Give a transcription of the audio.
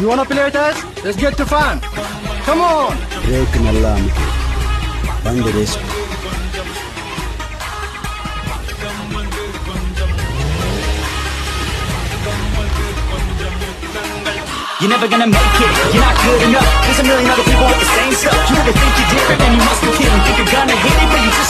You wanna play with us? Let's get to fun. Come on. Break நல்லா அமைக்கு வந்து race You're never gonna make it, you're not good enough. There's a million other people with the same stuff. You really think you're different, and you must be kidding. Think you're gonna hit it, but you just